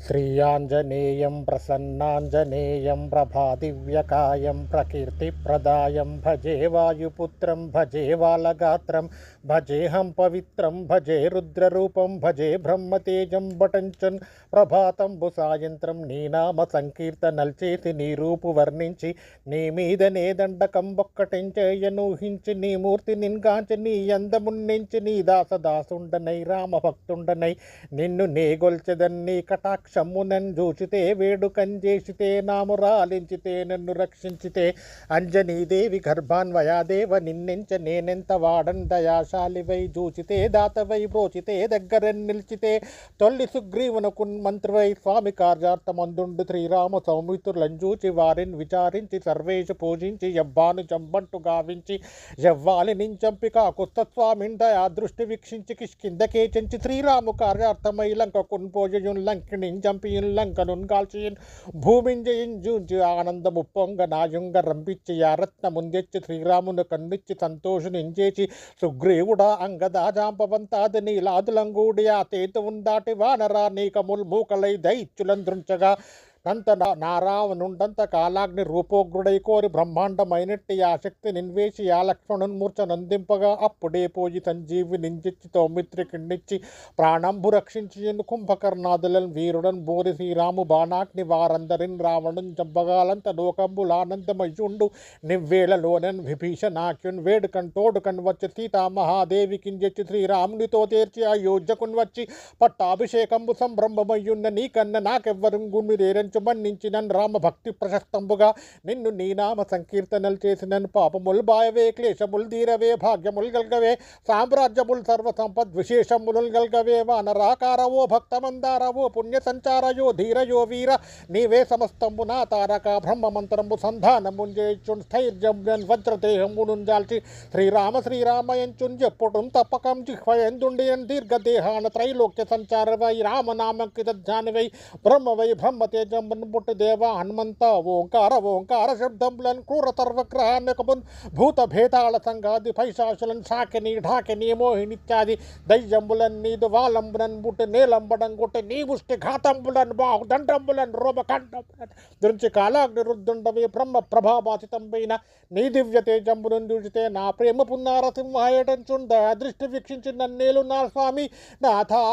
श्रीयाञ्जनेयं प्रसन्नाञ्जनेयं प्रभादिव्यकायं प्रकीर्तिप्रदायं भजे वायुपुत्रं भजे बालगात्रं भजेऽहं पवित्रं भजे रुद्ररूपं भजे ब्रह्मतेजं बटञ्चन् ప్రభాతంబు సాయంత్రం నీ నామ సంకీర్తనల్చేసి నీ రూపు వర్ణించి నీ మీదనే దండకంబొక్కటించేయనూహించి నీ మూర్తి నిన్గాంచి నీ అందమున్నించి నీ దాసదాసుండనై రామభక్తుండనై నిన్ను నేగొల్చెదన్ని కటాక్షమ్మునన్ చూచితే వేడుకంజేసితే నామురాలించితే నన్ను రక్షించితే అంజనీదేవి గర్భాన్వయాదేవ నిన్నెంచ నేనెంత వాడన్ దయాశాలివై చూచితే దాతవై బ్రోచితే దగ్గర నిలిచితే తొల్లి సుగ్రీవునకు మంత్రివై స్వామి కార్యార్థమందుండు శ్రీరామ సౌమిత్రులంజూచి వారిని విచారించి సర్వేషు పూజించి యవ్వాను చంబంటు గావించి యవ్వాలి నించంపిక కుస్తస్వామిన్ దయా దృష్టి వీక్షించి కిష్కిందకే చెంచి శ్రీరాము కార్యార్థమై లంకకున్ పోజయున్ లంకిణిన్ చంపియున్ లంకనున్ కాల్చియున్ భూమింజయున్ జూంచి ఆనందము పొంగ నాయుంగ రంపించి యారత్న ముందెచ్చి శ్రీరామును కన్నిచ్చి సంతోషునించేచి సుగ్రీవుడా అంగదా జాంపవంతాది నీలాదులంగూడి ఆ తేతువున్ దాటి వానరా నీకముల్ మూకలై దైత్యులందృంచగా నంత నారావణుండంత కాలాగ్ని రూపోగ్రుడై కోరి బ్రహ్మాండమైనట్టి ఆ శక్తి నిన్వేసి ఆ లక్ష్మణున్ మూర్ఛ నందింపగా అప్పుడే పోయి సంజీవి నింజిచ్చి తౌమిత్రికిండిచ్చి ప్రాణంబు రక్షించి కుంభకర్ణాదులను వీరుడన్ బోరి శ్రీరాము బాణాగ్ని వారందరిన్ రావణున్ చంపగాలంత లోకంబులానందమయ్యుండు నివ్వేళలోనన్ విభీషణాఖ్యున్ వేడుకన్ తోడుకన్ వచ్చి సీతామహాదేవికింజెచ్చి శ్రీరామునితో తీర్చి అయోధ్యకున్ వచ్చి పట్టాభిషేకంబు సంభ్రమమయ్యున్న నీకన్న నాకెవ్వరు గుమిరేరన్ మన్నించినన్ రామ భక్తి ప్రశస్తంబుగా నిన్ను నీ నామ సంకీర్తనలు చేసినన్ పాపముల్ బాయవే క్లేశముల్ తీరవే భాగ్యముల్ గల్గవే సామ్రాజ్యముల్ సర్వ సంపద్ విశేషముల్ గల్గవే వానరాకారవో భక్తమందారవో పుణ్య సంచారయో ధీరయో వీర నీవే సమస్తంబు నా తారక బ్రహ్మమంత్రంబు సంధానముంజేచున్ స్థైర్యం వజ్రదేహమును జాల్చి శ్రీరామ శ్రీరామయంచున్ చెప్పుటం తప్పకం జిహ్వయందుండియన్ దీర్ఘదేహాన త్రైలోక్య సంచారవై రామనామంకిత ధ్యానివై బ్రహ్మవై బ్రహ్మతేజం పుట్టి దేవ హనుమంత ఓంకార శబ్దములను క్రూర సర్వగ్రహాన్యకమున్ భూత భేతాళ సంగాది పైశాసులను సాకిని ఢాకిని మోహినిత్యాది దయ్యంబులన్ నీదు వాలంబులన్ పుట్టి నీలంబడం కొట్టి నీ ముష్టి ఘాతంబులను బాహు దండంబులను రోమకండంబులను దృంచి కాలాగ్ని రుద్దుండవి బ్రహ్మ ప్రభాభాసితంపైన నీ దివ్య తేజంబులను చూచితే నా ప్రేమ పున్నారసింహాయటంచుండ దృష్టి వీక్షించి నన్నేలు నా స్వామి నాథా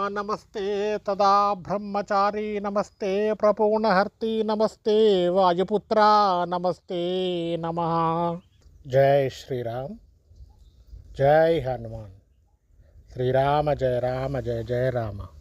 నమస్తే తదా బ్రహ్మచారి నమస్తే प्रपूर्णहर्ति नमस्ते वायुपुत्रा नमस्ते नमः। जय श्री राम, जय हनुमान। श्री राम जय राम, जय जय राम।